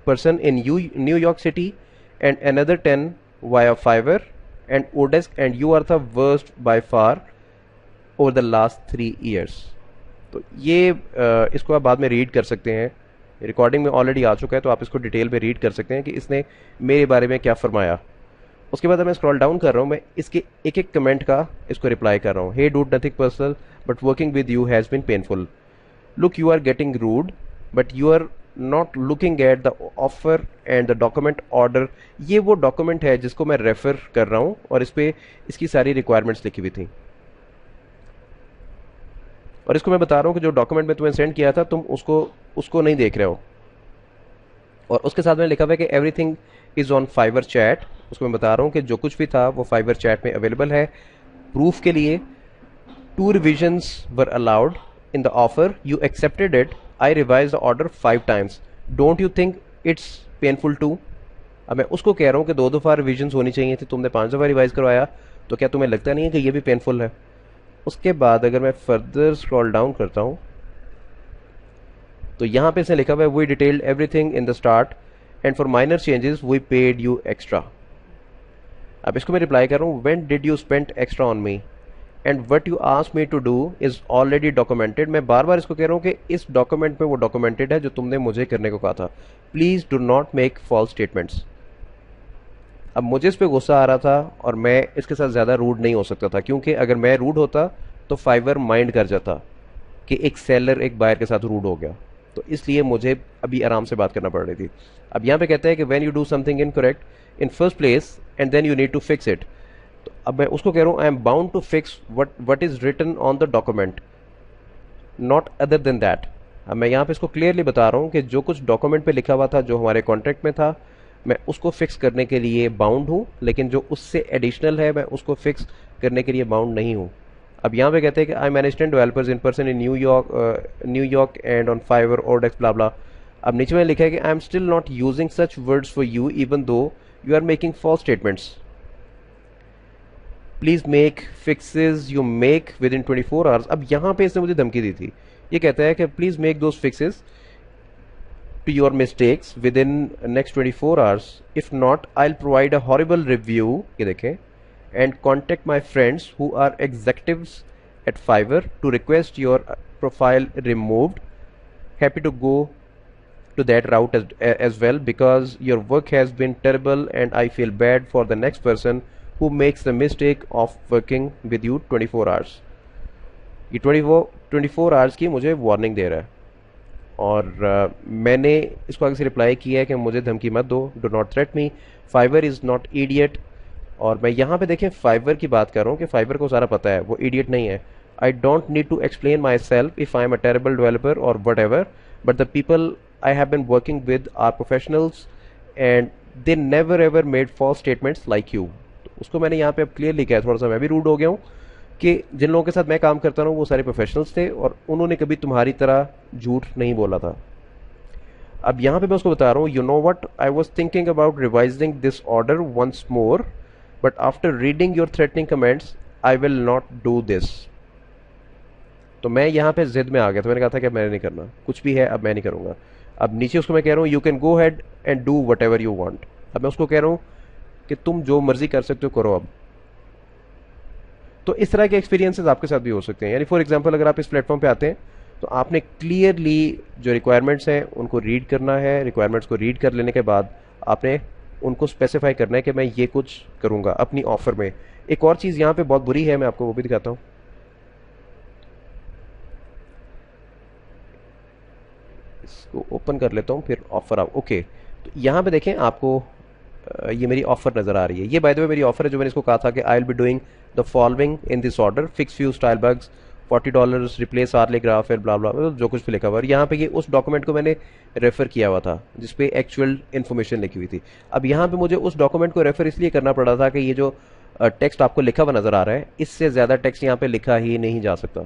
person in New York City and another 10 via Fiverr and Odesk, and you are the worst by far over the last 3 years. तो ये इसको आप बाद में read कर सकते हैं, रिकॉर्डिंग में ऑलरेडी आ चुका है, तो आप इसको डिटेल में रीड कर सकते हैं कि इसने मेरे बारे में क्या फरमाया। उसके बाद मैं स्क्रॉल डाउन कर रहा हूँ, मैं इसके एक एक कमेंट का इसको रिप्लाई कर रहा हूँ। Hey dude, nothing personal but working with you has been painful. Look, you are getting rude but you are not looking at the offer and the document order. ये वो डॉक्यूमेंट है जिसको मैं रेफर कर रहा हूँ और इस पर इसकी सारी रिक्वायरमेंट्स लिखी हुई थी, और इसको मैं बता रहा हूँ कि जो डॉक्यूमेंट में तुम्हें सेंड किया था तुम उसको नहीं देख रहे हो। और उसके साथ में लिखा हुआ है कि everything is on Fiverr chat. उसको मैं बता रहा हूँ कि जो कुछ भी था वो फाइवर चैट में अवेलेबल है। प्रूफ के लिए 2 revisions were allowed in the offer. You accepted it. I revised the order 5 times. Don't you think it's painful too? अब मैं उसको कह रहा हूँ कि 2 दफ़ा रिविजन्स होनी चाहिए थी, तुमने 5 दफ़ा रिवाइज करवाया, तो क्या तुम्हें लगता नहीं है कि ये भी पेनफुल है? उसके बाद अगर मैं फर्दर स्क्रॉल डाउन करता हूँ तो यहाँ पे इसने लिखा हुआ है we detailed everything in the start and for minor changes we paid you extra. अब इसको मैं रिप्लाई कर रहा हूँ, when did you spend extra on me and what you asked me to do is already documented. मैं बार बार इसको कह रहा हूँ कि इस डॉक्यूमेंट में वो डॉक्यूमेंटेड है जो तुमने मुझे करने को कहा था। Please do not make false statements. अब मुझे इस पर गुस्सा आ रहा था और मैं इसके साथ ज़्यादा रूड नहीं हो सकता था, क्योंकि अगर मैं रूड होता तो फाइवर माइंड कर जाता कि एक सेलर एक बायर के साथ रूड हो गया, तो इसलिए मुझे अभी आराम से बात करना पड़ रही थी। अब यहाँ पे कहते हैं कि when you do something incorrect in first place and then you need to fix it. तो अब मैं उसको कह रहा हूँ I am bound to fix what is written on the document, not other than that. अब मैं यहाँ पे इसको क्लियरली बता रहा हूँ कि जो कुछ डॉक्यूमेंट पे लिखा हुआ था, जो हमारे कॉन्ट्रैक्ट में था, मैं उसको फिक्स करने के लिए बाउंड हूँ, लेकिन जो उससे एडिशनल है मैं उसको फिक्स करने के लिए बाउंड नहीं हूँ। अब यहाँ पे कहते हैं कि I manage 10 developers in person in New York and on Fiverr ओडेक्स ब्ला ब्ला। अब नीचे में लिखा है कि I am still not using such words for you even though you are making false statements. Please make fixes you make within 24 hours. अब यहाँ पे इसने मुझे धमकी दी थी, ये कहता है कि please make those fixes to your mistakes within next 24 hours. If not, I'll provide a horrible review, ये देखें, and contact my friends who are executives at Fiverr to request your profile removed. Happy to go to that route as well because your work has been terrible and I feel bad for the next person who makes the mistake of working with you 24 hours. ये 24 hours की मुझे warning दे रहा है, और मैंने इसको आगे से रिप्लाई किया है कि मुझे धमकी मत दो, do not threat me, Fiverr is not idiot. और मैं यहाँ पे देखें फाइवर की बात कर रहा हूँ कि फाइवर को सारा पता है, वो इडियट नहीं है। I don't need to explain myself if I am a terrible developer और whatever, but the people I have been working with are professionals and they never ever made false statements like you. तो उसको मैंने यहाँ पे अब clearly किया, थोड़ा सा मैं भी रूड हो गया हूँ कि जिन लोगों के साथ मैं काम करता हूँ वो सारे प्रोफेशनल्स थे और उन्होंने कभी तुम्हारी तरह झूठ नहीं बोला था। अब यहाँ पे मैं उसको बता रहा हूँ, you know what, I was thinking about revising this order once more but after reading your threatening comments I will not do this. तो मैं यहाँ पे जिद में आ गया, तो मैंने कहा था कि मैंने नहीं करना, कुछ भी है अब मैं नहीं करूँगा। अब नीचे उसको मैं कह रहा हूँ you can go had and do what ever you want. अब मैं उसको कह रहा हूँ कि तुम जो मर्जी कर सकते हो करो अब। तो इस तरह के एक्सपीरियंसेस आपके साथ भी हो सकते हैं। यानी फॉर एग्जांपल अगर आप इस प्लेटफॉर्म पे आते हैं तो आपने क्लियरली जो रिक्वायरमेंट्स हैं उनको रीड करना है। रिक्वायरमेंट्स को रीड कर लेने के बाद आपने उनको स्पेसिफाई करना है कि मैं ये कुछ करूँगा अपनी ऑफर में। एक और चीज़ यहाँ पे बहुत बुरी है, मैं आपको वो भी दिखाता हूँ। इसको ओपन कर लेता हूँ, फिर ऑफर आओ। ओके, तो यहाँ पे देखें आपको ये मेरी ऑफर नज़र आ रही है। ये बाय द वे मेरी ऑफर है जो मैंने इसको कहा था कि I will be doing the following in this order, fix few style bugs, $40, replace early graph and blah blah, जो कुछ भी लिखा हुआ है। यहाँ पे ये उस डॉक्यूमेंट को मैंने रेफर किया हुआ था जिसपे एक्चुअल इन्फॉर्मेशन लिखी हुई थी। अब यहाँ पे मुझे उस डॉक्यूमेंट को रेफर इसलिए करना पड़ा था कि ये जो टेक्स्ट आपको लिखा हुआ नज़र आ रहा है इससे ज़्यादा टेक्स्ट यहाँ पे लिखा ही नहीं जा सकता,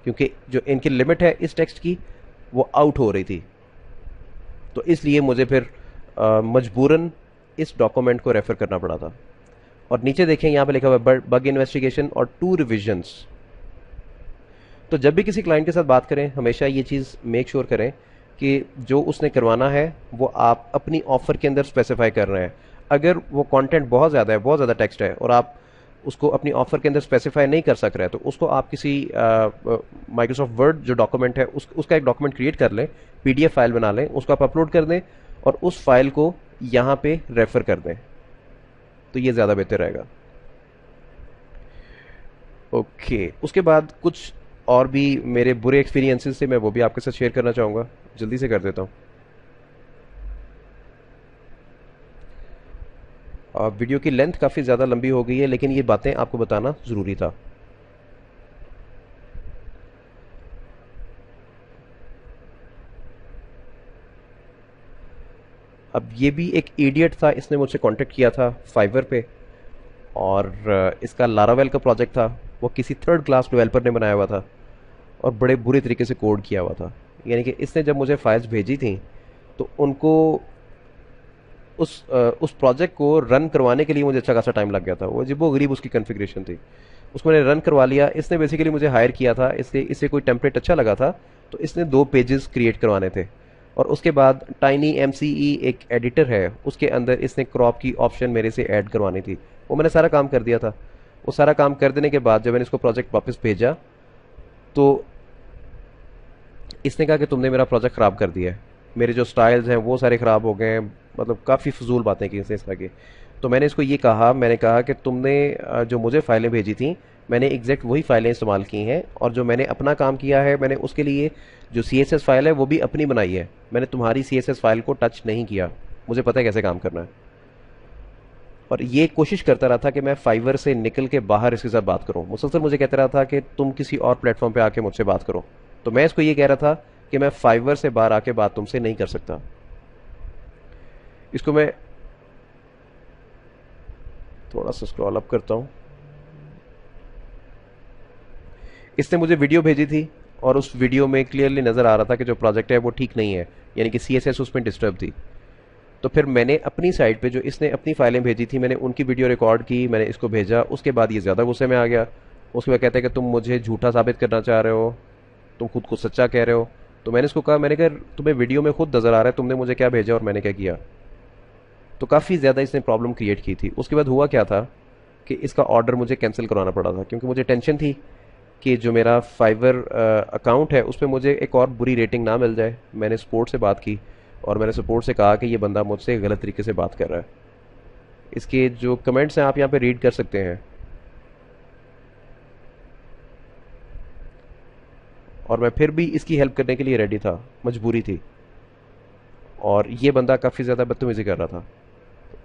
क्योंकि जो इनकी लिमिट है इस टेक्स्ट की वो आउट हो रही थी। तो इसलिए मुझे फिर मजबूरन इस डॉक्यूमेंट को रेफर करना पड़ा था। और नीचे देखें यहाँ पे लिखा हुआ है बग इन्वेस्टिगेशन और 2 रिविजन्स। तो जब भी किसी क्लाइंट के साथ बात करें हमेशा ये चीज़ मेक श्योर करें कि जो उसने करवाना है वो आप अपनी ऑफ़र के अंदर स्पेसिफाई कर रहे हैं। अगर वो कंटेंट बहुत ज़्यादा है, बहुत ज़्यादा टेक्स्ट है और आप उसको अपनी ऑफ़र के अंदर स्पेसिफाई नहीं कर सक रहे हैं, तो उसको आप किसी माइक्रोसॉफ्ट वर्ड जो डॉक्यूमेंट है उसका एक डॉक्यूमेंट क्रिएट कर लें, पीडीएफ फाइल बना लें, उसको आप अपलोड कर दें और उस फाइल को यहाँ पे रेफ़र कर दें, तो ये ज़्यादा बेहतर रहेगा। ओके, उसके बाद कुछ और भी मेरे बुरे एक्सपीरियंसेस थे, मैं वो भी आपके साथ शेयर करना चाहूँगा, जल्दी से कर देता हूँ। वीडियो की लेंथ काफ़ी ज़्यादा लंबी हो गई है, लेकिन ये बातें आपको बताना ज़रूरी था। अब ये भी एक इडियट था, इसने मुझसे कांटेक्ट किया था फाइवर पे, और इसका लारावेल का प्रोजेक्ट था। वो किसी थर्ड क्लास डेवलपर ने बनाया हुआ था और बड़े बुरे तरीके से कोड किया हुआ था। यानी कि इसने जब मुझे फाइल्स भेजी थी तो उनको उस प्रोजेक्ट को रन करवाने के लिए मुझे अच्छा खासा टाइम लग गया था। वो अजीबो गरीब उसकी कॉन्फ़िगरेशन थी। उसको मैंने रन करवा लिया। इसने बेसिकली मुझे हायर किया था, इसे कोई टेम्पलेट अच्छा लगा था, तो इसने 2 पेजेस क्रिएट करवाने थे। और उसके बाद टाइनी एमसीई एक एडिटर है, उसके अंदर इसने क्रॉप की ऑप्शन मेरे से ऐड करवानी थी। वो मैंने सारा काम कर दिया था। वो सारा काम कर देने के बाद जब मैंने इसको प्रोजेक्ट वापस भेजा तो इसने कहा कि तुमने मेरा प्रोजेक्ट ख़राब कर दिया है, मेरे जो स्टाइल्स हैं वो सारे ख़राब हो गए हैं। मतलब काफ़ी फजूल बातें की इसने इस तरह की। तो मैंने इसको ये कहा, मैंने कहा कि तुमने जो मुझे फ़ाइलें भेजी थी, मैंने एग्जैक्ट वही फ़ाइलें इस्तेमाल की हैं, और जो मैंने अपना काम किया है मैंने उसके लिए जो CSS फ़ाइल है वो भी अपनी बनाई है। मैंने तुम्हारी CSS फ़ाइल को टच नहीं किया, मुझे पता है कैसे काम करना है। और ये कोशिश करता रहा था कि मैं फाइवर से निकल के बाहर इसके साथ बात करूं। मुसलसल मुझे कहता रहा था कि तुम किसी और प्लेटफॉर्म पे आके मुझसे बात करो। तो मैं इसको ये कह रहा था कि मैं फाइवर से बाहर आके बात तुमसे नहीं कर सकता। इसको मैं थोड़ा सा स्क्रॉल अप करता हूं। इसने मुझे वीडियो भेजी थी और उस वीडियो में क्लियरली नज़र आ रहा था कि जो प्रोजेक्ट है वो ठीक नहीं है, यानी कि CSS उसमें डिस्टर्ब थी। तो फिर मैंने अपनी साइड पे जो इसने अपनी फाइलें भेजी थी, मैंने उनकी वीडियो रिकॉर्ड की, मैंने इसको भेजा। उसके बाद ये ज़्यादा गुस्से में आ गया। उसके बाद कहते हैं कि तुम मुझे झूठा साबित करना चाह रहे हो, तुम खुद को सच्चा कह रहे हो। तो मैंने इसको कहा, मैंने कहा तुम्हें वीडियो में खुद नज़र आ रहा है तुमने मुझे क्या भेजा और मैंने क्या किया। तो काफ़ी ज़्यादा इसने प्रॉब्लम क्रिएट की थी। उसके बाद हुआ क्या था कि इसका ऑर्डर मुझे कैंसिल करवाना पड़ा था, क्योंकि मुझे टेंशन थी कि जो मेरा फाइवर अकाउंट है उस पर मुझे एक और बुरी रेटिंग ना मिल जाए। मैंने सपोर्ट से बात की और मैंने सपोर्ट से कहा कि ये बंदा मुझसे गलत तरीके से बात कर रहा है। इसके जो कमेंट्स हैं आप यहाँ पे रीड कर सकते हैं। और मैं फिर भी इसकी हेल्प करने के लिए रेडी था, मजबूरी थी। और ये बंदा काफ़ी ज़्यादा बदतमीज़ी कर रहा था।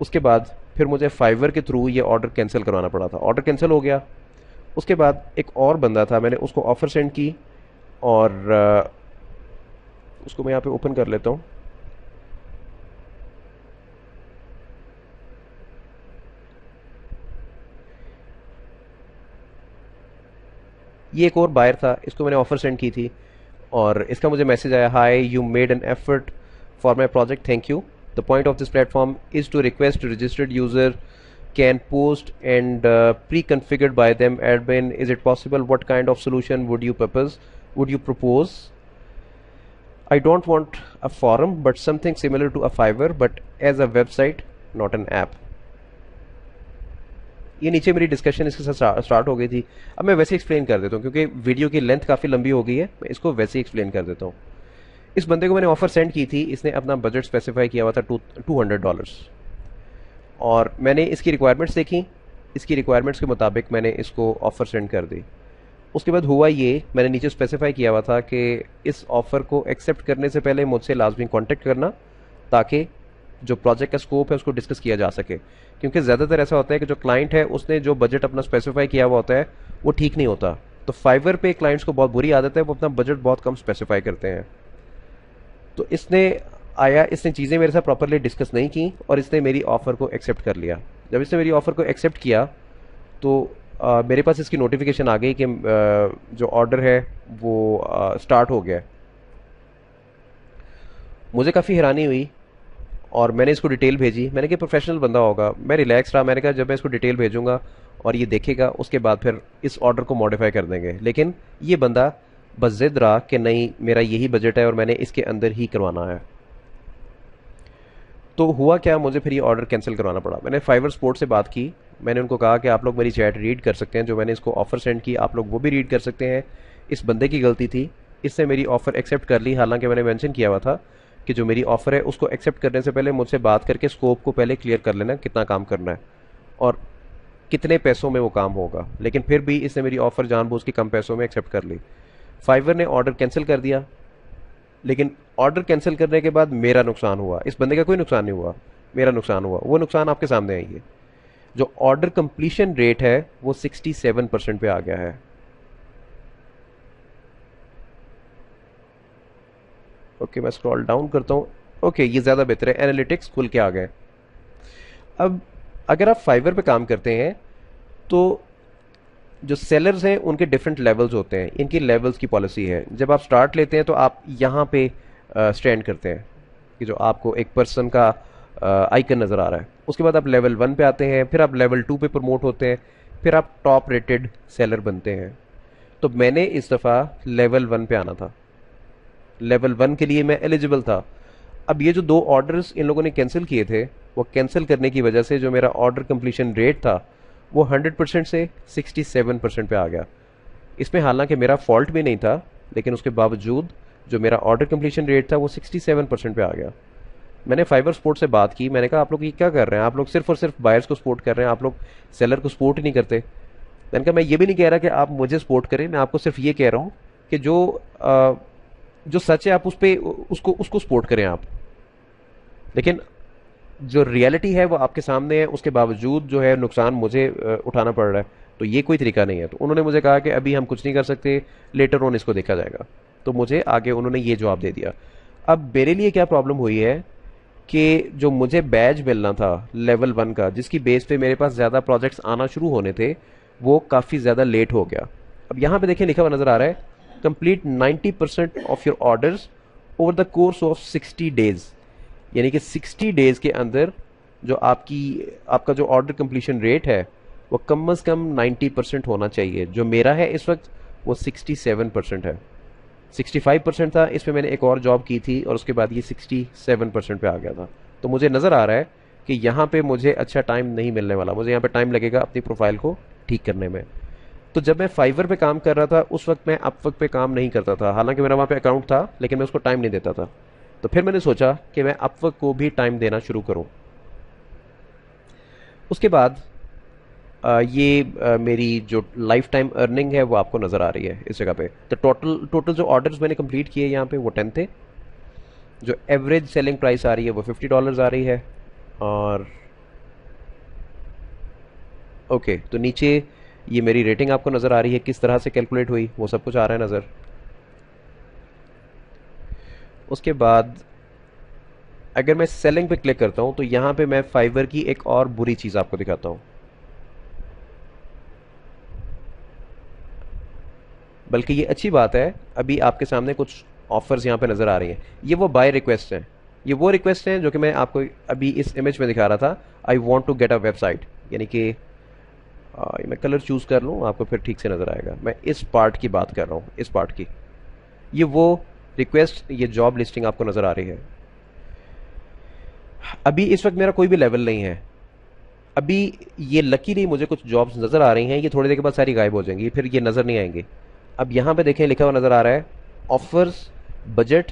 उसके बाद फिर मुझे फाइवर के थ्रू ये ऑर्डर कैंसिल करवाना पड़ा था। ऑर्डर कैंसिल हो गया। उसके बाद एक और बंदा था, मैंने उसको ऑफ़र सेंड की और उसको मैं यहाँ पे ओपन कर लेता हूँ। ये एक और बायर था, इसको मैंने ऑफ़र सेंड की थी और इसका मुझे मैसेज आया, hi you made an effort for my project, thank you. The point of this platform is to request registered user can post and pre-configured by them. Admin, is it possible? What kind of solution would you propose? I don't want a forum but something similar to a Fiverr but as a website, not an app. ये नीचे मेरी discussion इसके साथ start हो गई थी। अब मैं वैसे एक्सप्लेन कर देता हूँ क्योंकि वीडियो की लेंथ काफ़ी लंबी हो गई है, मैं इसको वैसे ही एक्सप्लेन कर देता हूँ। इस बंदे को मैंने ऑफर सेंड की थी, इसने अपना बजट स्पेसिफाई किया हुआ था $200 और मैंने इसकी रिक्वायरमेंट्स देखी। इसकी रिक्वायरमेंट्स के मुताबिक मैंने इसको ऑफ़र सेंड कर दी। उसके बाद हुआ ये, मैंने नीचे स्पेसिफाई किया हुआ था कि इस ऑफ़र को एक्सेप्ट करने से पहले मुझसे लाजमी कांटेक्ट करना, ताकि जो प्रोजेक्ट का स्कोप है उसको डिस्कस किया जा सके। क्योंकि ज़्यादातर ऐसा होता है कि जो क्लाइंट है उसने जो बजट अपना स्पेसिफाई किया हुआ होता है वो ठीक नहीं होता। तो फाइवर पे क्लाइंट्स को बहुत बुरी आदत है, वो अपना बजट बहुत कम स्पेसिफाई करते हैं। तो इसने आया, इसने चीज़ें मेरे साथ प्रॉपरली डिस्कस नहीं की और इसने मेरी ऑफ़र को एक्सेप्ट कर लिया। जब इसने मेरी ऑफ़र को एक्सेप्ट किया तो मेरे पास इसकी नोटिफिकेशन आ गई कि जो ऑर्डर है वो स्टार्ट हो गया। मुझे काफ़ी हैरानी हुई और मैंने इसको डिटेल भेजी। मैंने कहा प्रोफेशनल बंदा होगा, मैं रिलैक्स रहा। मैंने कहा जब मैं इसको डिटेल भेजूंगा और ये देखेगा उसके बाद फिर इस ऑर्डर को मॉडिफाई कर देंगे। लेकिन ये बंदा बस जिद रहा कि नहीं मेरा यही बजट है और मैंने इसके अंदर ही करवाना है। तो हुआ क्या, मुझे फिर ये ऑर्डर कैंसिल करवाना पड़ा। मैंने फाइवर स्पोर्ट से बात की, मैंने उनको कहा कि आप लोग मेरी चैट रीड कर सकते हैं, जो मैंने इसको ऑफ़र सेंड की आप लोग वो भी रीड कर सकते हैं। इस बंदे की गलती थी, इसने मेरी ऑफ़र एक्सेप्ट कर ली, हालांकि मैंने मेंशन किया हुआ था कि जो मेरी ऑफ़र है उसको एक्सेप्ट करने से पहले मुझसे बात करके स्कोप को पहले क्लियर कर लेना, कितना काम करना है और कितने पैसों में वो काम होगा। लेकिन फिर भी इसने मेरी ऑफ़र जानबूझ के कम पैसों में एक्सेप्ट कर ली। फाइवर ने ऑर्डर कैंसिल कर दिया, लेकिन ऑर्डर कैंसिल करने के बाद मेरा नुकसान हुआ, इस बंदे का कोई नुकसान नहीं हुआ, मेरा नुकसान हुआ। वो नुकसान आपके सामने है। ये जो ऑर्डर कंप्लीशन रेट है वो 67% पे आ गया है। ओके, मैं स्क्रॉल डाउन करता हूँ। ओके, ये ज़्यादा बेहतर है, एनालिटिक्स खुल के आ गए। अब अगर आप फाइवर पे काम करते हैं तो जो सेलर्स हैं उनके डिफरेंट लेवल्स होते हैं, इनकी लेवल्स की पॉलिसी है। जब आप स्टार्ट लेते हैं तो आप यहाँ पे स्टैंड करते हैं कि जो आपको एक पर्सन का आइकन नज़र आ रहा है। उसके बाद आप लेवल 1 पे आते हैं, फिर आप लेवल 2 पे प्रमोट होते हैं, फिर आप टॉप रेटेड सेलर बनते हैं। तो मैंने इस दफ़ा लेवल 1 पे आना था, लेवल 1 के लिए मैं एलिजिबल था। अब ये जो 2 ऑर्डर्स इन लोगों ने कैंसिल किए थे, वो कैंसिल करने की वजह से जो मेरा ऑर्डर कंप्लीशन रेट था वो 100% से 67% पे आ गया। इसमें हालांकि मेरा फॉल्ट भी नहीं था, लेकिन उसके बावजूद जो मेरा ऑर्डर कंप्लीशन रेट था वो 67% पे आ गया। मैंने फाइवर स्पोर्ट से बात की, मैंने कहा आप लोग ये क्या कर रहे हैं, आप लोग सिर्फ और सिर्फ बायर्स को सपोर्ट कर रहे हैं, आप लोग सेलर को सपोर्ट ही नहीं करते। मैंने कहा मैं ये भी नहीं कह रहा कि आप मुझे सपोर्ट करें, मैं आपको सिर्फ ये कह रहा हूँ कि जो सच है आप उस पे उसको उसको सपोर्ट करें आप, लेकिन जो रियलिटी है वो आपके सामने है, उसके बावजूद जो है नुकसान मुझे उठाना पड़ रहा है। तो ये कोई तरीका नहीं है। तो उन्होंने मुझे कहा कि अभी हम कुछ नहीं कर सकते, लेटर ऑन इसको देखा जाएगा। तो मुझे आगे उन्होंने ये जवाब दे दिया। अब मेरे लिए क्या प्रॉब्लम हुई है कि जो मुझे बैज मिलना था लेवल 1 का, जिसकी बेस पे मेरे पास ज़्यादा प्रोजेक्ट्स आना शुरू होने थे, वो काफ़ी ज़्यादा लेट हो गया। अब यहाँ पे देखिए लिखा हुआ नज़र आ रहा है, complete 90% of your orders over the course of 60 days. यानी कि 60 डेज के अंदर जो आपका जो ऑर्डर कंप्लीशन रेट है वो कम से कम 90% होना चाहिए। जो मेरा है इस वक्त वो 67% है। 65% था, इसमें मैंने एक और जॉब की थी और उसके बाद ये 67% पे आ गया था। तो मुझे नज़र आ रहा है कि यहाँ पे मुझे अच्छा टाइम नहीं मिलने वाला, मुझे यहाँ पे टाइम लगेगा अपनी प्रोफाइल को ठीक करने में। तो जब मैं फाइवर पे काम कर रहा था उस वक्त मैं अपवर्क पे काम नहीं करता था, हालांकि मेरा वहाँ पे अकाउंट था, लेकिन मैं उसको टाइम नहीं देता था। तो फिर मैंने सोचा कि मैं अपवर्क को भी टाइम देना शुरू करूं। उसके बाद मेरी जो लाइफ टाइम अर्निंग है वो आपको नज़र आ रही है इस जगह पे। तो टोटल जो ऑर्डर्स मैंने कंप्लीट किए यहाँ पे वो 10 थे। जो एवरेज सेलिंग प्राइस आ रही है वो $50 आ रही है। और ओके, तो नीचे ये मेरी रेटिंग आपको नज़र आ रही है, किस तरह से कैलकुलेट हुई वो सब कुछ आ रहा है नज़र। उसके बाद अगर मैं सेलिंग पे क्लिक करता हूं तो यहां पे मैं फाइवर की एक और बुरी चीज़ आपको दिखाता हूं, बल्कि ये अच्छी बात है। अभी आपके सामने कुछ ऑफर्स यहाँ पे नज़र आ रही हैं, ये वो बाय रिक्वेस्ट हैं, ये वो रिक्वेस्ट हैं जो कि मैं आपको अभी इस इमेज में दिखा रहा था। I want to get a website, यानी कि मैं कलर चूज़ कर लूँ आपको फिर ठीक से नज़र आएगा। मैं इस पार्ट की बात कर रहा हूँ, इस पार्ट की। ये वो रिक्वेस्ट, ये जॉब लिस्टिंग आपको नज़र आ रही है। अभी इस वक्त मेरा कोई भी लेवल नहीं है। अभी ये लकी नहीं, मुझे कुछ जॉब्स नज़र आ रही हैं, ये थोड़ी देर के बाद सारी गायब हो जाएंगी, फिर ये नज़र नहीं आएंगी। अब यहाँ पे देखें लिखा हुआ नज़र आ रहा है ऑफर्स, बजट,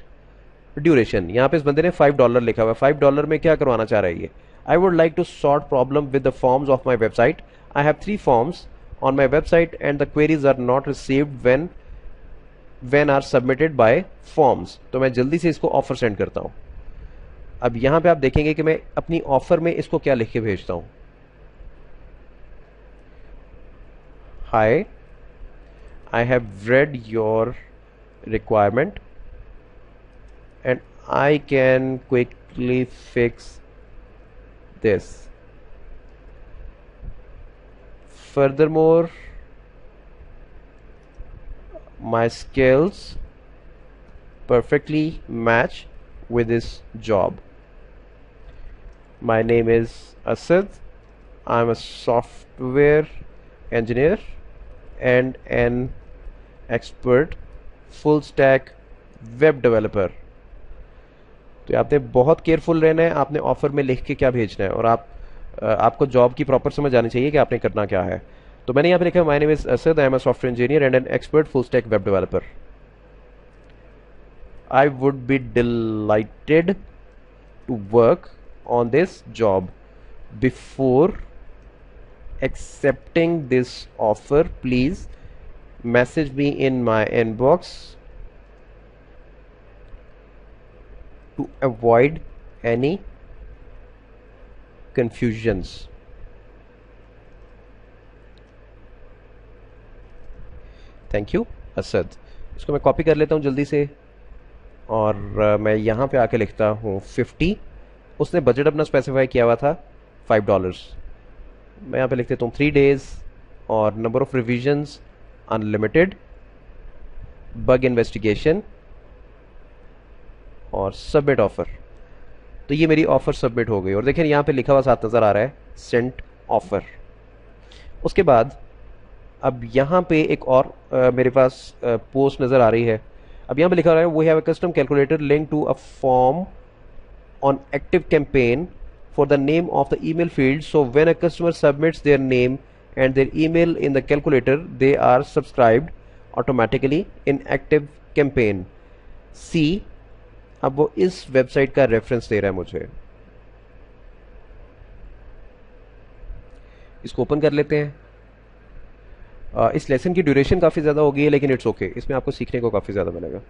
ड्यूरेशन। यहाँ पे इस बंदे ने $5 लिखा हुआ है। $5 में क्या करवाना चाह रहा है ये? I would like to sort problem with the forms of my website. I have 3 forms on my website and the queries are not received when are submitted by forms. तो मैं जल्दी से इसको ऑफर सेंड करता हूँ। अब यहाँ पे आप देखेंगे कि मैं अपनी ऑफर में इसको क्या लिख के भेजता हूँ। हाय, I have read your requirement and I can quickly fix this. Furthermore, my skills perfectly match with this job. My name is Asad. I'm a software engineer and an expert full stack web developer. तो आपने बहुत careful रहना है, आपने offer में लिख के क्या भेजना है, और आपको जॉब की प्रॉपर समझ आनी चाहिए कि आपने करना क्या है। तो मैंने यहाँ पे लिखा my name is Asad, I am a software engineer and an expert full stack web developer. I would be delighted to work on this job before accepting this offer. Please message me in my inbox to avoid any confusions. Thank you Asad. इसको मैं copy कर लेता हूँ जल्दी से, और मैं यहाँ पे आके लिखता हूँ 50। उसने बजट अपना स्पेसिफाई किया हुआ था $5। मैं यहाँ पे लिख देता हूँ 3 days और number of revisions unlimited, bug investigation और सबमिट ऑफर। तो ये मेरी ऑफर सबमिट हो गई, और देखिए यहाँ पे लिखा हुआ साथ नज़र आ रहा है सेंट ऑफर। उसके बाद अब यहाँ पे एक और मेरे पास पोस्ट नज़र आ रही है। अब यहाँ पे लिखा रहा है we have a custom calculator link to a form on Active Campaign for the name of the email field, so when a customer submits their name and their email in the calculator, they are subscribed automatically in active campaign. See, अब वो इस website का reference दे रहा है मुझे। इसको open कर लेते हैं। इस लेसन की ड्यूरेशन काफ़ी ज़्यादा हो गई है, लेकिन इट्स ओके, इसमें आपको सीखने को काफ़ी ज़्यादा मिलेगा।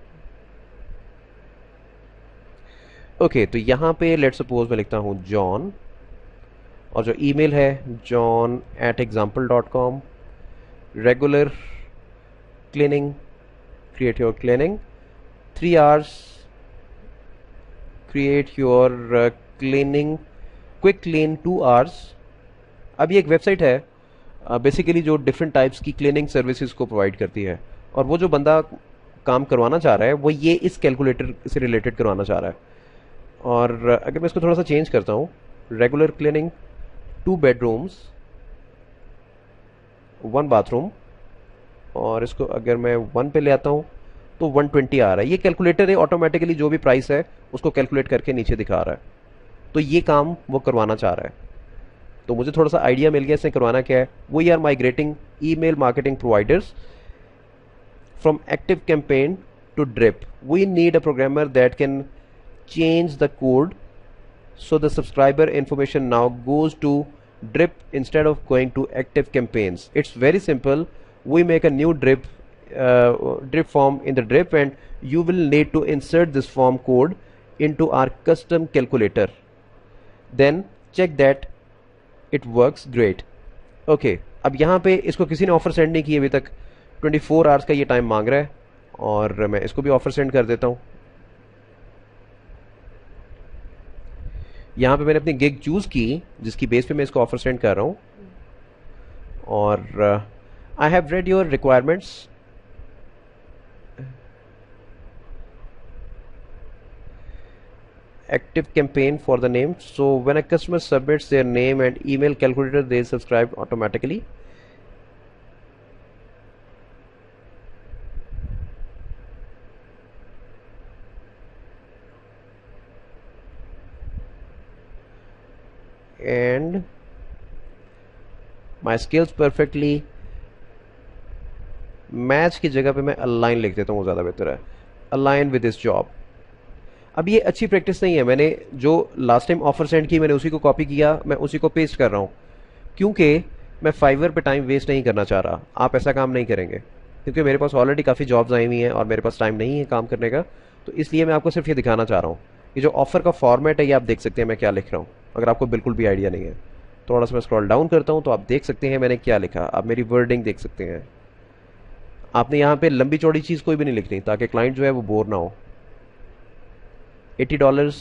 ओके, तो यहाँ पे लेट्स सपोज मैं लिखता हूँ जॉन, और जो ईमेल है john@example.com, regular cleaning, create your cleaning 3 hours, create your cleaning quick clean 2 hours। अब ये एक वेबसाइट है बेसिकली जो डिफरेंट टाइप्स की क्लीनिंग सर्विसेज को प्रोवाइड करती है, और वो जो बंदा काम करवाना चाह रहा है वो ये इस कैलकुलेटर से रिलेटेड करवाना चाह रहा है। और अगर मैं इसको थोड़ा सा चेंज करता हूँ, रेगुलर क्लीनिंग 2 bedrooms 1 bathroom, और इसको अगर मैं 1 पे ले आता हूँ तो 120 आ रहा है। ये कैलकुलेटर है ऑटोमेटिकली जो भी प्राइस है उसको कैलकुलेट करके नीचे दिखा रहा है। तो ये काम वो करवाना चाह रहा है, तो मुझे थोड़ा सा आइडिया मिल गया इसने करवाना क्या है। We are migrating email marketing providers from Active Campaign to Drip. We need a programmer that can change the code so the subscriber information now goes to drip instead of going to active campaigns. It's very simple. We make a new drip form in the drip, and you will need to insert this form code into our custom calculator, then check that it works great. Okay, अब यहाँ पे इसको किसी ने offer send नहीं की अभी तक, 24 hours का ये टाइम मांग रहा है, और मैं इसको भी ऑफर सेंड कर देता हूँ। यहाँ पे मैंने अपनी गिग चूज़ की जिसकी बेस पे मैं इसको ऑफर सेंड कर रहा हूँ, और आई have read your requirements. Active campaign for the name, so when a customer submits their name and email calculator, they subscribe automatically. And my skills perfectly match की जगह पे मैं align लिख देता हूँ, ज़्यादा बेहतर है, align with this job। अब ये अच्छी प्रैक्टिस नहीं है, मैंने जो लास्ट टाइम ऑफर सेंड की मैंने उसी को कॉपी किया, मैं उसी को पेस्ट कर रहा हूँ, क्योंकि मैं फाइवर पे टाइम वेस्ट नहीं करना चाह रहा। आप ऐसा काम नहीं करेंगे, क्योंकि मेरे पास ऑलरेडी काफ़ी जॉब्स आई हुई हैं और मेरे पास टाइम नहीं है काम करने का, तो इसलिए मैं आपको सिर्फ ये दिखाना चाह रहा हूँ। ये जो ऑफर का फॉर्मेट है ये आप देख सकते हैं मैं क्या लिख रहा हूँ, अगर आपको बिल्कुल भी आइडिया नहीं है। थोड़ा सा मैं स्क्रॉल डाउन करता हूँ तो आप देख सकते हैं मैंने क्या लिखा, आप मेरी वर्डिंग देख सकते हैं। आपने यहाँ पे लंबी चौड़ी चीज़ कोई भी नहीं लिखनी ताकि क्लाइंट जो है वो बोर ना हो। $80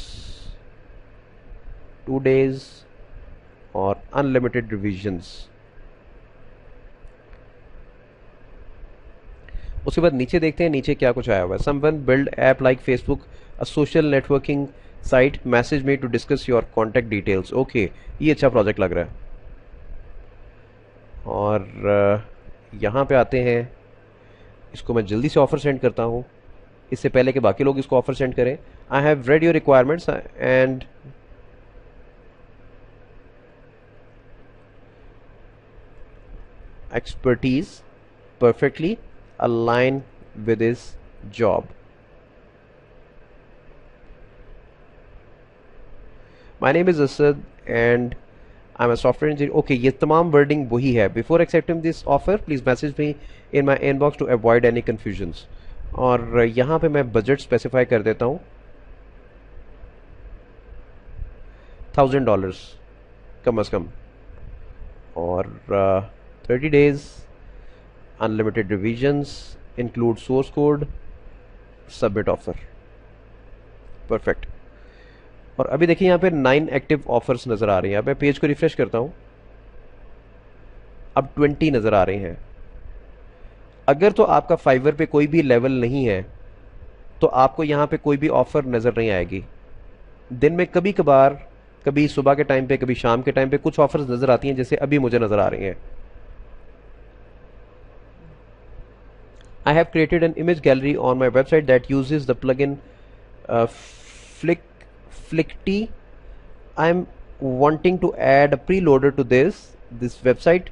2 days और अनलिमिटेड रिविजन्स। उसके बाद नीचे देखते हैं नीचे क्या कुछ आया हुआ है। Someone build app like Facebook a social networking site, message me to discuss your contact details. Okay, ये अच्छा प्रोजेक्ट लग रहा है। और यहाँ पे आते हैं, इसको मैं जल्दी से ऑफर सेंड करता हूँ। इससे पहले कि बाकी लोग इसको ऑफर सेंड करें। आई have read your requirements and expertise perfectly align with his job. My name is Asad and I'm a software engineer. Okay, ये तमाम वर्डिंग वही है। Before accepting this offer, please message me in my inbox to avoid any confusions. और यहाँ पे मैं budget specify कर देता हूँ $1000 कम अज़ कम, और 30 days, unlimited revisions, include source code, submit offer. Perfect. और अभी देखिए यहाँ पे 9 एक्टिव ऑफर्स नज़र आ रही हैं। अब मैं पेज को रिफ्रेश करता हूँ, अब 20 नज़र आ रहे हैं। अगर तो आपका फाइवर पे कोई भी लेवल नहीं है तो आपको यहाँ पे कोई भी ऑफ़र नज़र नहीं आएगी। दिन में कभी कभार, कभी सुबह के टाइम पे, कभी शाम के टाइम पे कुछ ऑफर्स नज़र आती हैं, जैसे अभी मुझे नज़र आ रही हैं। I have created an image gallery on my website that uses the plugin Flickty. I'm wanting to add a preloader to this. This website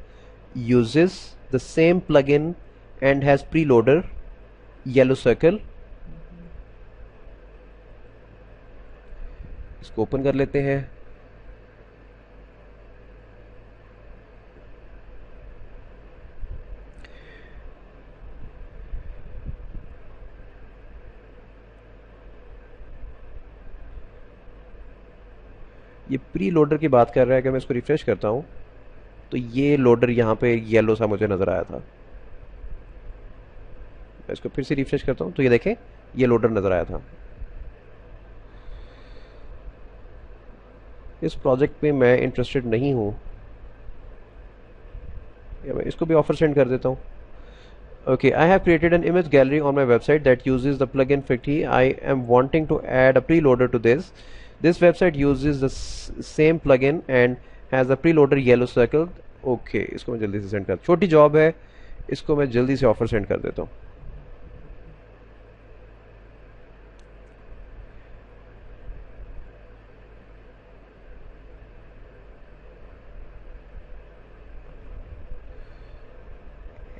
uses the same plugin and has preloader yellow circle. इसको open कर लेते हैं। ये pre loader की बात कर रहा है। अगर मैं इसको रिफ्रेश करता हूँ तो ये लोडर यहाँ पे येलो सा मुझे नज़र आया था। मैं इसको फिर से रिफ्रेश करता हूँ तो ये देखें, ये लोडर नज़र आया था। इस प्रोजेक्ट पे मैं इंटरेस्टेड नहीं हूँ, या मैं इसको भी ऑफर सेंड कर देता हूँ। Okay, I have created an image gallery on my website that uses the plugin Flickty. I am wanting to add a preloader to this. This website uses the same plugin and has a preloader yellow circle. Okay, इसको मैं जल्दी से send कर, छोटी job है, इसको मैं जल्दी से ऑफर सेंड कर देता हूँ।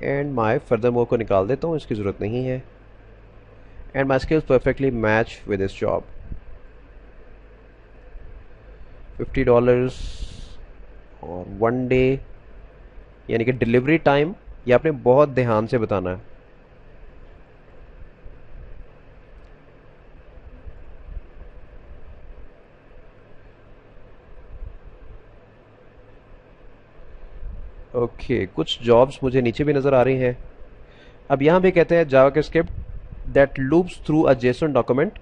एंड माई फर्दरमोर को निकाल देता हूँ, इसकी ज़रूरत नहीं है। And my skills perfectly match with this job. $50 और 1 डे, यानी कि डिलीवरी टाइम ये आपने बहुत ध्यान से बताना है। ओके, कुछ जॉब्स मुझे नीचे भी नज़र आ रही हैं। अब यहाँ पे कहते हैं JavaScript that loops through a Jason document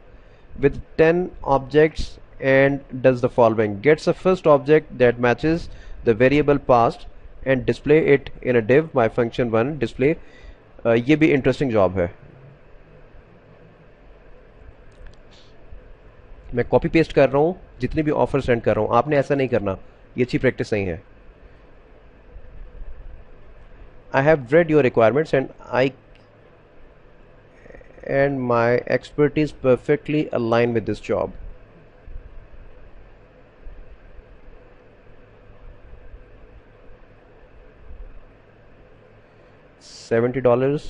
with 10 objects and does the following: gets the first object that matches the variable passed and display it in a div by function 1 display. ये भी interesting job है। मैं copy paste कर रहा हूँ, जितनी भी offer send कर रहा हूँ, आपने ऐसा नहीं करना, ये अच्छी प्रैक्टिस नहीं है। I have read your requirements and my expertise perfectly align with this job. $70,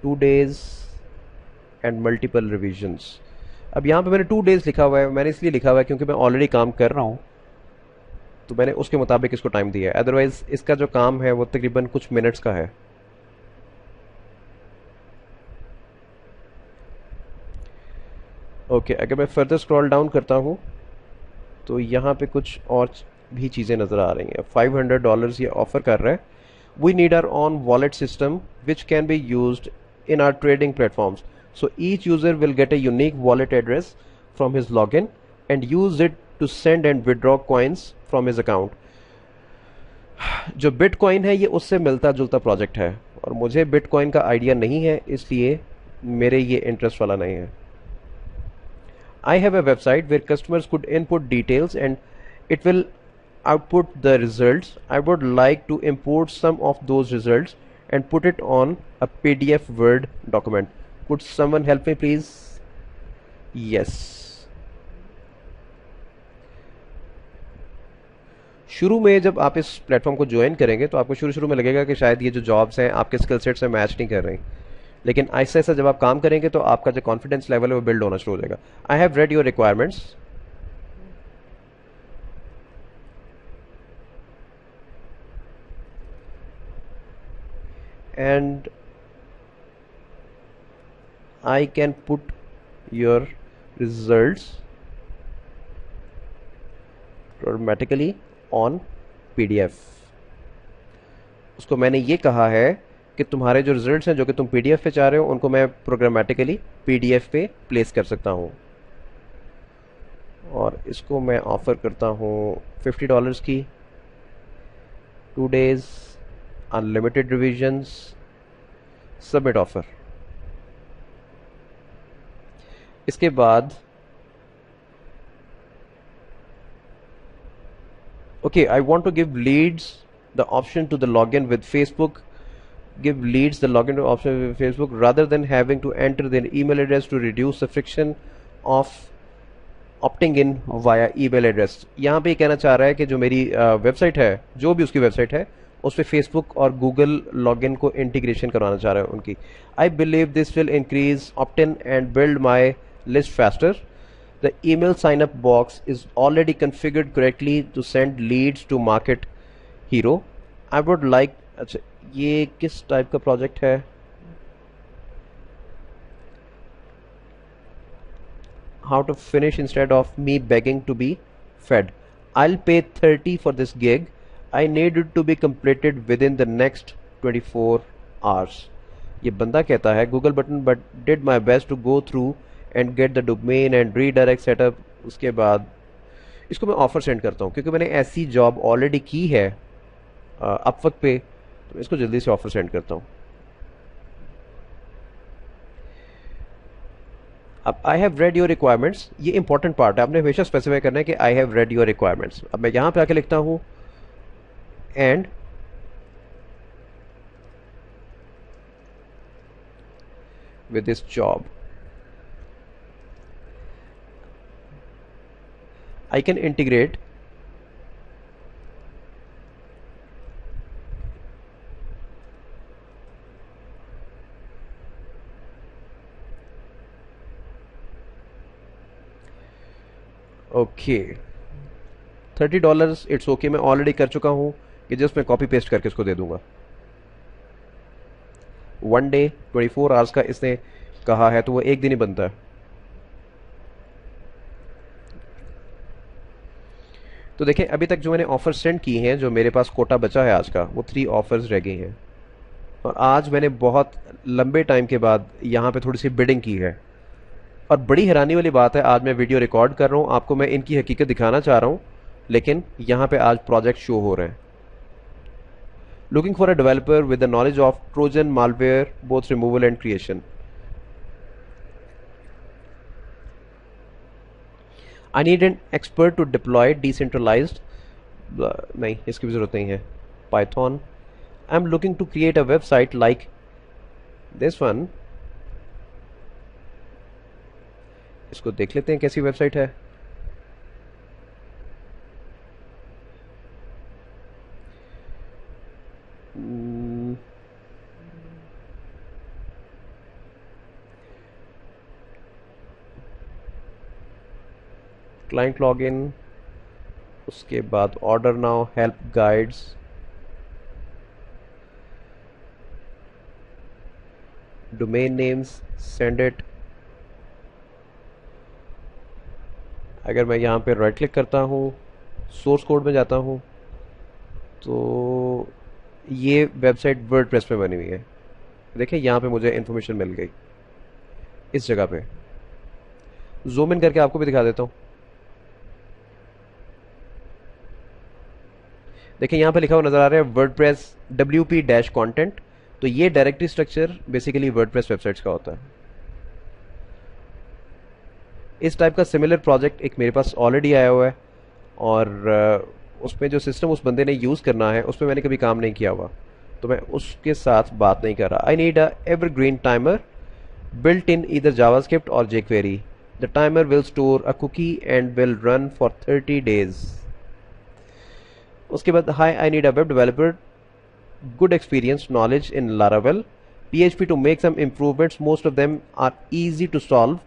2 days and multiple revisions. अब यहाँ पे मैंने 2 days लिखा हुआ है, मैंने इसलिए लिखा हुआ है क्योंकि मैं ऑलरेडी काम कर रहा हूँ, तो मैंने उसके मुताबिक इसको टाइम दिया है। अदरवाइज इसका जो काम है वो तकरीबन कुछ मिनट्स का है। ओके, अगर मैं फर्दर स्क्रॉल डाउन करता हूँ तो यहाँ पे कुछ और भी चीज़ें नज़र आ रही हैं। $500 ये ऑफ़र कर रहा है। We need our own wallet system which can be used in our trading platforms. So each user will get a unique wallet address from his login and use it to send and withdraw coins from his account. जो bitcoin है ये उससे मिलता जुलता project है और मुझे bitcoin का आइडिया नहीं है, इसलिए मेरे ये इंटरेस्ट वाला नहीं है। I have a website where customers could input details and it will output the results. I would like to import some of those results and put it on a PDF Word document. Could someone help me please? Yes. शुरू में जब आप इस platform को join करेंगे तो आपको शुरू शुरू में लगेगा कि शायद ये जो जॉब्स हैं आपके स्किल सेट से मैच नहीं कर रही, लेकिन ऐसा ऐसा जब आप काम करेंगे तो आपका जो कॉन्फिडेंस लेवल है वो बिल्ड होना शुरू हो जाएगा. आई have read your requirements. And I can put your results automatically on PDF. उसको मैंने ये कहा है कि तुम्हारे जो रिजल्ट्स हैं जो कि तुम PDF पे चाह रहे हो उनको मैं प्रोग्रामेटिकली PDF पे प्लेस कर सकता हूँ. और इसको मैं ऑफ़र करता हूँ $50 की, 2 days, unlimited revisions, submit offer. इसके बाद okay, I want to give leads the option to the login with Facebook. Give leads the login option with Facebook rather than having to enter their email address to reduce the friction of opting in via email address. यहाँ पे कहना चाह रहा है कि जो मेरी website है, जो भी उसकी वेबसाइट है, उस पर फेसबुक और गूगल लॉगिन को इंटीग्रेशन करवाना चाह रहा है उनकी. I believe this will increase opt in and build my list faster. The email sign up box is already configured correctly to send leads to Market Hero. I would like. अच्छा, ये किस type का project है? How to finish instead of me begging to be fed. I'll pay 30 for this gig. I need it to be completed within the next 24 hours. ये बंदा कहता है Google button but did my best to go through and get the domain and redirect setup. उसके बाद इसको मैं offer send करता हूँ क्योंकि मैंने ऐसी जॉब ऑलरेडी की है अपवर्क पे, तो इसको जल्दी से ऑफर सेंड करता हूँ. अब आई हैव रेड योर रिक्वायरमेंट्स, ये इंपॉर्टेंट पार्ट है, आपने हमेशा स्पेसिफाई करना है कि आई हैव रेड योर रिक्वायरमेंट्स. अब मैं यहां पे आके लिखता हूं and with this job I can integrate okay $30. It's okay, मैं ऑलरेडी कर चुका हूं कि जस्ट मैं कॉपी पेस्ट करके इसको दे दूंगा. 1 day 24 आवर्स का इसने कहा है तो वो एक दिन ही बनता है. तो देखें अभी तक जो मैंने ऑफर सेंड की हैं, जो मेरे पास कोटा बचा है आज का, वो 3 ऑफर्स रह गई हैं. और आज मैंने बहुत लंबे टाइम के बाद यहाँ पे थोड़ी सी बिडिंग की है. और बड़ी हैरानी वाली बात है, आज मैं वीडियो रिकॉर्ड कर रहा हूँ, आपको मैं इनकी हकीकत दिखाना चाह रहा हूँ, लेकिन यहाँ पे आज प्रोजेक्ट शो हो रहे हैं. Looking for a developer with the knowledge of trojan malware both removal and creation. I need an expert to deploy decentralised. नहीं, इसकी भी जरूरत नहीं है. Python. I am looking to create a website like this one. इसको देख लेते हैं कैसी वेबसाइट है. क्लाइंट लॉगिन, उसके बाद order now, help guides, domain names, send it. अगर मैं यहाँ पे राइट क्लिक करता हूँ, सोर्स कोड में जाता हूँ, तो ये वेबसाइट वर्डप्रेस पे बनी हुई है. देखिए यहाँ पे मुझे इन्फॉर्मेशन मिल गई इस जगह पे. जूम इन करके आपको भी दिखा देता हूँ. देखिए यहाँ पे लिखा हुआ नजर आ रहा है वर्डप्रेस WP-content. तो ये directory structure basically WordPress websites का होता है. इस टाइप का सिमिलर प्रोजेक्ट एक मेरे पास ऑलरेडी आया हुआ है और उसमें जो सिस्टम उस बंदे ने यूज़ करना है उसमें मैंने कभी काम नहीं किया हुआ, तो मैं उसके साथ बात नहीं कर रहा. I need a evergreen timer built in either JavaScript or jQuery. The timer will store a cookie and will run for 30 days. उसके बाद hi, I need a web developer, good experience, knowledge in Laravel, PHP to make some improvements. Most of them are easy to solve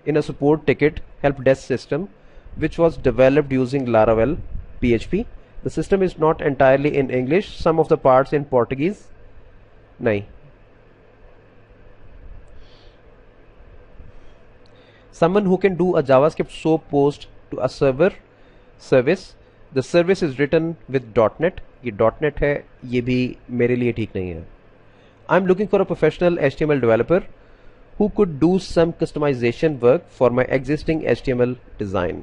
in a support ticket help desk system which was developed using Laravel PHP. The system is not entirely in English, some of the parts in Portuguese. नहीं. Someone who can do a JavaScript SOAP post to a server service. The service is written with .NET. ये .NET है, ये भी मेरे लिए ठीक नहीं है. I'm looking for a professional HTML developer who could do some customization work for my existing HTML design.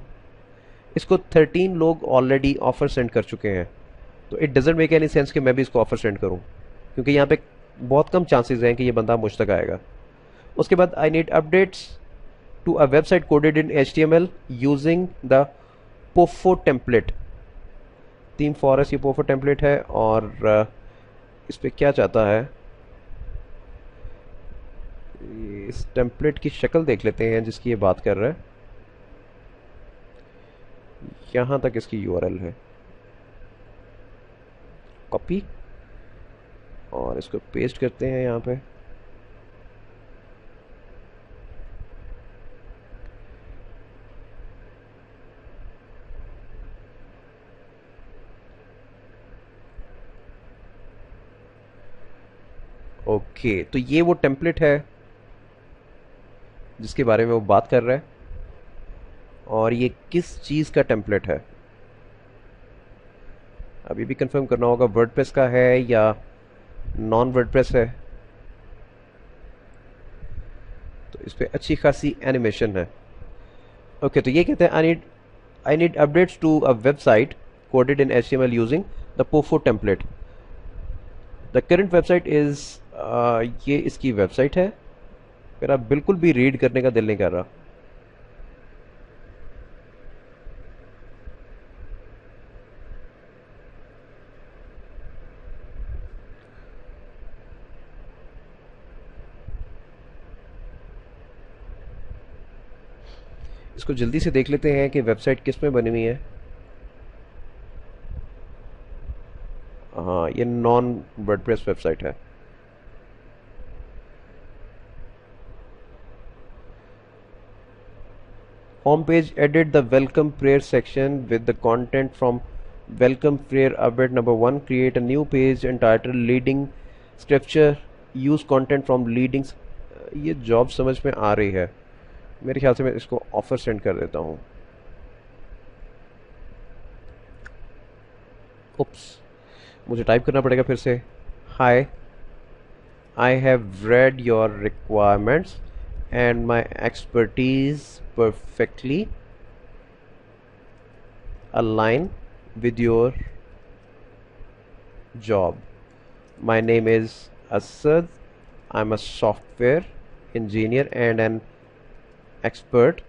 इसको 13 लोग ऑलरेडी ऑफर सेंड कर चुके हैं, तो it doesn't make any sense कि मैं भी इसको ऑफर सेंड करूं, क्योंकि यहाँ पे बहुत कम चांसेस हैं कि ये बंदा मुझ तक आएगा. उसके बाद I need updates to a website coded in HTML using the Pofo template. ThemeForest ये पोफो टेम्पलेट है, और इस पर क्या चाहता है, इस टेम्पलेट की शक्ल देख लेते हैं जिसकी ये बात कर रहा है. यहां तक इसकी URL है, कॉपी, और इसको पेस्ट करते हैं यहाँ पे. ओके, तो ये वो टेम्पलेट है जिसके बारे में वो बात कर रहा है, और ये किस चीज़ का टेम्पलेट है अभी भी कंफर्म करना होगा. वर्डप्रेस का है या नॉन वर्डप्रेस है. तो इस पर अच्छी खासी एनिमेशन है. ओके, तो ये कहते हैं I need updates to a website coded in HTML using the Pofo template. The current website is, ये इसकी वेबसाइट है. मेरा बिल्कुल भी रीड करने का दिल नहीं कर रहा. इसको जल्दी से देख लेते हैं कि वेबसाइट किस में बनी हुई है. हाँ, ये नॉन वर्डप्रेस वेबसाइट है. Home page edit the welcome prayer section with the content from welcome prayer update number 1. Create a new page entitled leading scripture. Use content from leading. ये जॉब समझ में आ रही है. मेरे ख्याल से मैं इसको ऑफर सेंड कर देता हूँ. उप्स, मुझे टाइप करना पड़ेगा फिर से. Hi, I have read your requirements and my expertise perfectly align with your job. My name is Asad. I'm a software engineer and an expert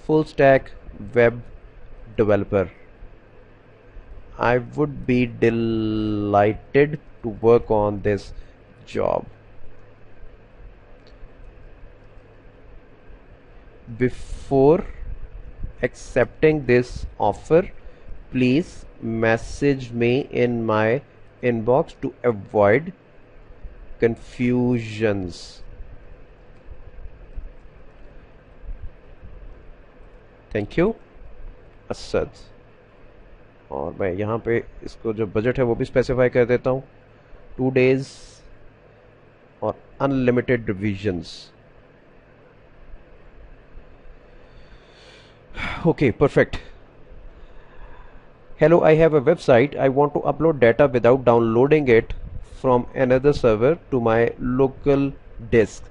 full stack web developer. I would be delighted to work on this job. Before accepting this offer, please message me in my inbox to avoid confusions. Thank you, Asad. और मैं यहाँ पे इसको जो budget है वो भी specify कर देता हूँ. 2 days और unlimited revisions. Okay, perfect. Hello, I have a website. I want to upload data without downloading it from another server to my local disk.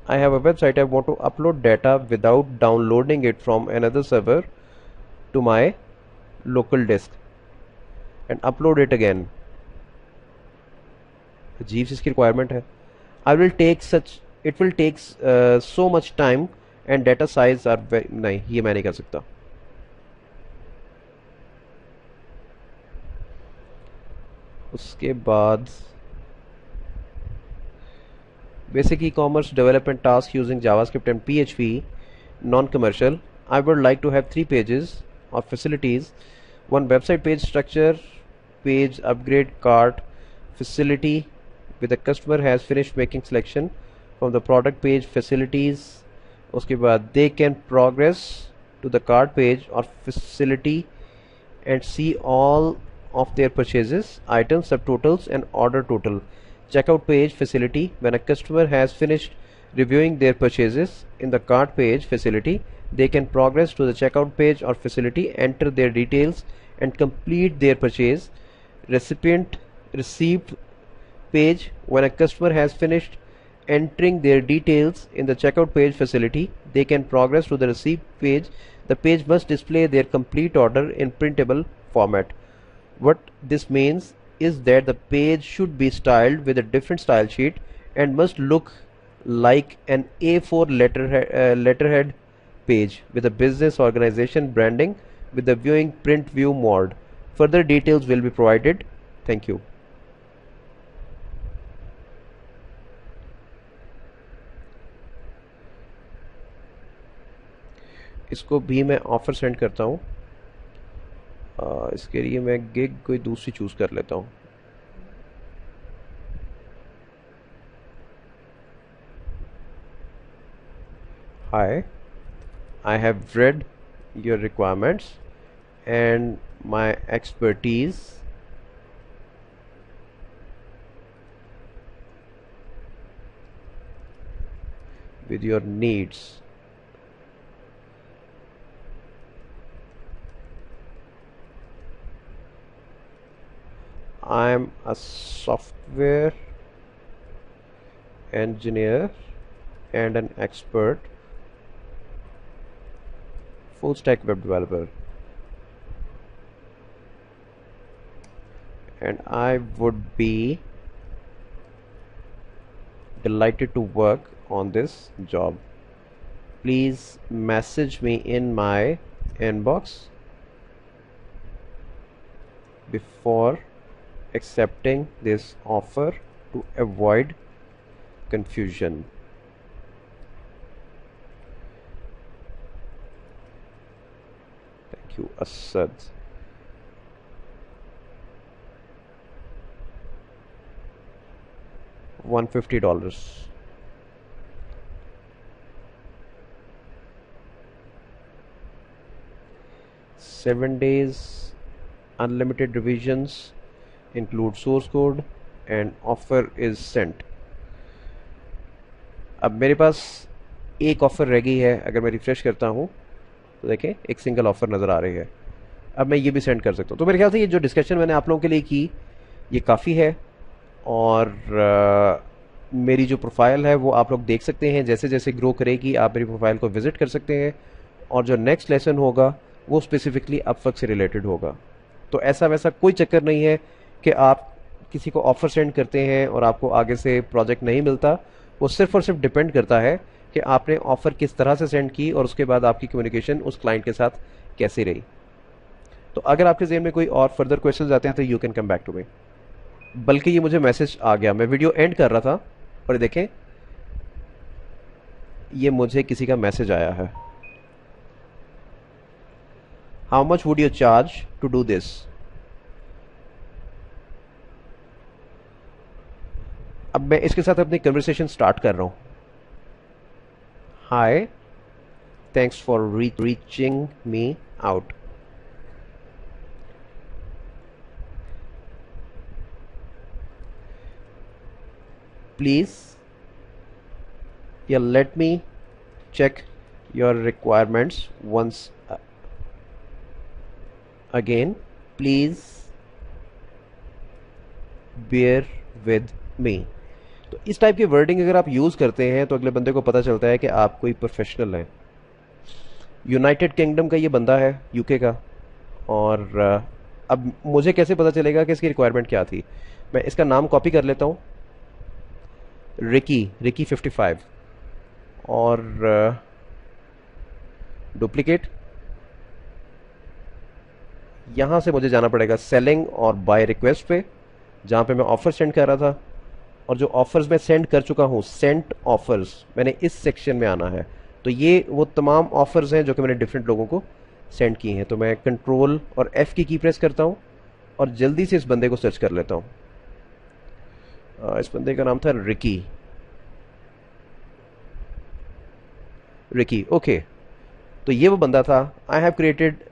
I have a website. I want to upload data without downloading it from another server to my local disk and upload it again. अजीब सी इसकी requirement है. It will take so much time and data size are very. नहीं, ये मैं नहीं कर सकता. उसके बाद Basic e-commerce development task using JavaScript and PHP, non-commercial. I would like to have 3 pages or facilities. One website page structure, page upgrade cart, facility with the customer has finished making selection from the product page facilities. उसके बाद they can progress to the cart page or facility and see all of their purchases, items, subtotals and order total. Checkout page facility, when a customer has finished reviewing their purchases in the cart page facility, they can progress to the checkout page or facility, enter their details and complete their purchase. Recipient receipt page, when a customer has finished entering their details in the checkout page facility, they can progress to the receipt page. The page must display their complete order in printable format. What this means is that the page should be styled with a different style sheet and must look like an A4 letterhead page with a business organization branding with the viewing print view mode. Further details will be provided. Thank you. इसको भी मैं offer send करता हूँ। इसके लिए मैं gig कोई दूसरी चूज़ कर लेता हूँ। Hi, I have read your requirements and my expertise with your needs. I am a software engineer and an expert full stack web developer, and I would be delighted to work on this job. Please message me in my inbox before accepting this offer to avoid confusion. Thank you, Asad. $150. Seven days, unlimited revisions, include source code and offer is sent. अब मेरे पास एक offer रह गई है। अगर मैं refresh करता हूँ तो देखें एक सिंगल ऑफ़र नज़र आ रही है। अब मैं ये भी सेंड कर सकता हूँ। तो मेरे ख्याल से ये जो डिस्कशन मैंने आप लोगों के लिए की ये काफ़ी है, और मेरी जो प्रोफाइल है वो आप लोग देख सकते हैं। जैसे जैसे ग्रो करेगी आप मेरी प्रोफाइल को विज़िट कर सकते हैं, और जो नेक्स्ट लेसन होगा वो स्पेसिफिकली अपवर्क से रिलेटेड होगा। तो ऐसा वैसा कोई चक्कर नहीं है कि आप किसी को ऑफ़र सेंड करते हैं और आपको आगे से प्रोजेक्ट नहीं मिलता। वो सिर्फ और सिर्फ डिपेंड करता है कि आपने ऑफ़र किस तरह से सेंड की और उसके बाद आपकी कम्युनिकेशन उस क्लाइंट के साथ कैसी रही। तो अगर आपके ज़हन में कोई और फर्दर क्वेश्चंस आते हैं तो you can come back to me. बल्कि ये मुझे मैसेज आ गया, मैं वीडियो एंड कर रहा था और देखें ये मुझे किसी का मैसेज आया है। How much would you charge to do this? अब मैं इसके साथ अपनी कन्वर्सेशन स्टार्ट कर रहा हूं। Hi, thanks for reaching me out. Please, yeah, let me check your requirements once again. Please bear with me. तो इस टाइप की वर्डिंग अगर आप यूज़ करते हैं तो अगले बंदे को पता चलता है कि आप कोई प्रोफेशनल हैं। यूनाइटेड किंगडम का ये बंदा है, यूके का, और अब मुझे कैसे पता चलेगा कि इसकी रिक्वायरमेंट क्या थी? मैं इसका नाम कॉपी कर लेता हूँ, रिकी 55, और डुप्लीकेट। यहाँ से मुझे जाना पड़ेगा सेलिंग और बाय रिक्वेस्ट पे, जहाँ पे मैं ऑफ़र सेंड कर रहा था, और जो ऑफर्स मैं सेंड कर चुका हूँ, सेंट ऑफर्स, मैंने इस सेक्शन में आना है। तो ये वो तमाम ऑफर्स हैं जो कि मैंने डिफरेंट लोगों को सेंड किए हैं। तो मैं कंट्रोल और एफ की प्रेस करता हूँ और जल्दी से इस बंदे को सर्च कर लेता हूँ। इस बंदे का नाम था रिकी। Ricky, okay. तो ये वो बंदा था। I have created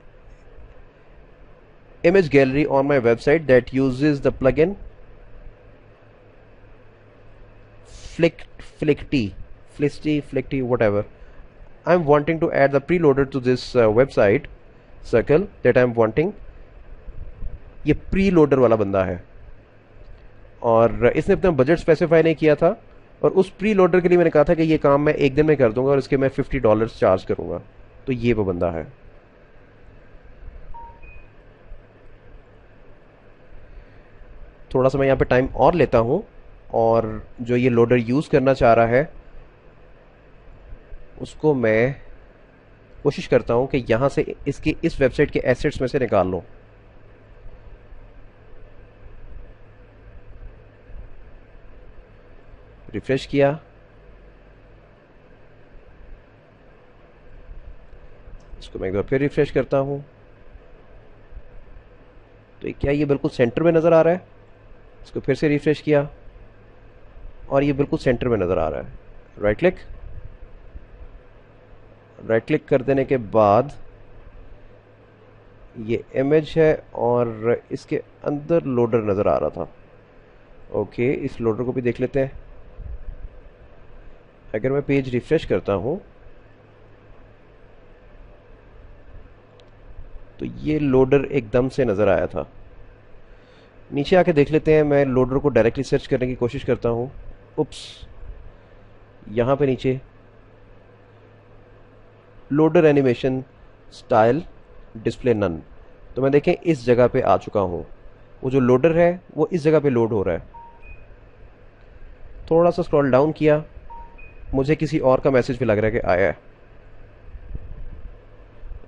image gallery on my website that uses the plugin Flickty, whatever. I'm wanting to add the preloader to this website circle that I'm wanting. ये प्रीलोडर वाला बंदा है और इसने अपना बजट स्पेसिफाई नहीं किया था, और उस प्रीलोडर के लिए मैंने कहा था कि ये काम मैं एक दिन में कर दूंगा और इसके मैं $50 चार्ज करूंगा। तो ये वो बंदा है। थोड़ा सा मैं यहाँ पे टाइम और लेता हूँ, और जो ये लोडर यूज़ करना चाह रहा है उसको मैं कोशिश करता हूँ कि यहाँ से इसकी इस वेबसाइट के एसेट्स में से निकाल लूँ। रिफ्रेश किया, इसको मैं एक बार फिर रिफ्रेश करता हूँ। तो क्या ये बिल्कुल सेंटर में नज़र आ रहा है? इसको फिर से रिफ्रेश किया और ये बिल्कुल सेंटर में नज़र आ रहा है। राइट क्लिक कर देने के बाद ये इमेज है और इसके अंदर लोडर नज़र आ रहा था। ओके, इस लोडर को भी देख लेते हैं। अगर मैं पेज रिफ्रेश करता हूँ तो ये लोडर एकदम से नज़र आया था। नीचे आके देख लेते हैं। मैं लोडर को डायरेक्टली सर्च करने की कोशिश करता हूँ। उप्स, यहाँ पे नीचे loader animation style display none, तो मैं देखें इस जगह पे आ चुका हूँ। वो जो लोडर है वो इस जगह पे लोड हो रहा है। थोड़ा सा स्क्रॉल डाउन किया, मुझे किसी और का मैसेज भी लग रहा है कि आया है।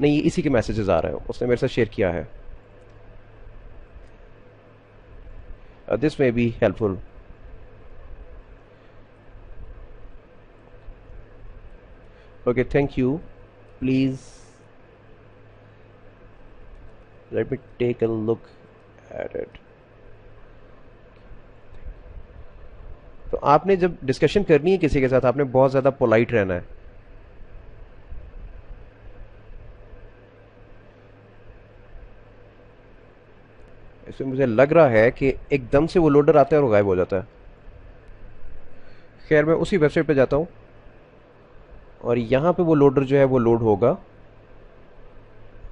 नहीं, ये इसी के मैसेजेस आ रहे हैं, उसने मेरे साथ शेयर किया है। This may be helpful. Okay, thank you. Please let me take a look at it. तो आपने जब डिस्कशन करनी है किसी के साथ, आपने बहुत ज़्यादा पोलाइट रहना है। इसमें मुझे लग रहा है कि एकदम से वो लोडर आता है और वो गायब हो जाता है। खैर, मैं उसी वेबसाइट पे जाता हूँ और यहाँ पे वो लोडर जो है वो लोड होगा,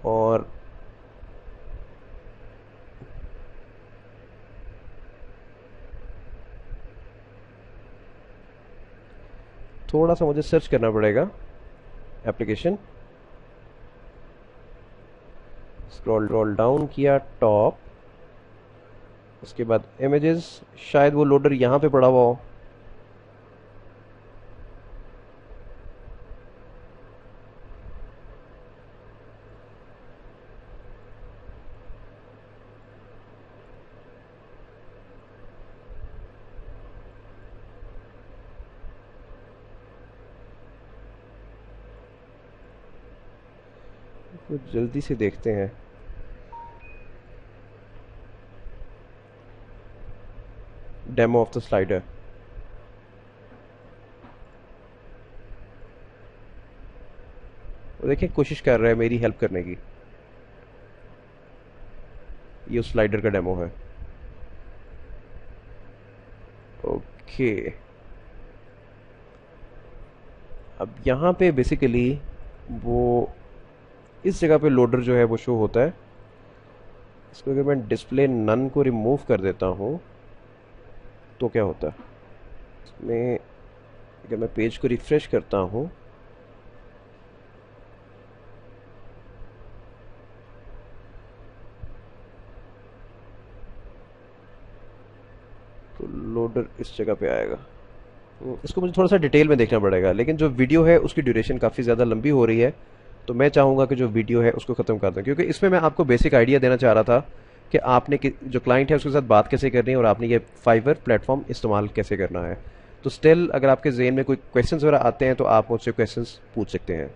और थोड़ा सा मुझे सर्च करना पड़ेगा। एप्लीकेशन, स्क्रॉल डाउन किया टॉप, उसके बाद इमेजेस, शायद वो लोडर यहाँ पे पड़ा हुआ हो। तो जल्दी से देखते हैं। Demo of the slider. तो देखिए, कोशिश कर रहा है मेरी हेल्प करने की। ये उस स्लाइडर का डेमो है। ओके, अब यहाँ पे बेसिकली वो इस जगह पे लोडर जो है वो शो होता है। इसको अगर मैं डिस्प्ले नन को रिमूव कर देता हूँ तो क्या होता है? इसमें अगर मैं पेज को रिफ्रेश करता हूँ तो लोडर इस जगह पे आएगा। इसको मुझे थोड़ा सा डिटेल में देखना पड़ेगा, लेकिन जो वीडियो है उसकी ड्यूरेशन काफ़ी ज़्यादा लंबी हो रही है, तो मैं चाहूँगा कि जो वीडियो है उसको ख़त्म कर दूँ, क्योंकि इसमें मैं आपको बेसिक आइडिया देना चाह रहा था कि आपने जो क्लाइंट है उसके साथ बात कैसे करनी है और आपने ये फाइवर प्लेटफॉर्म इस्तेमाल कैसे करना है। तो स्टिल अगर आपके जहन में कोई क्वेश्चंस वगैरह आते हैं तो आप मुझसे क्वेश्चंस पूछ सकते हैं।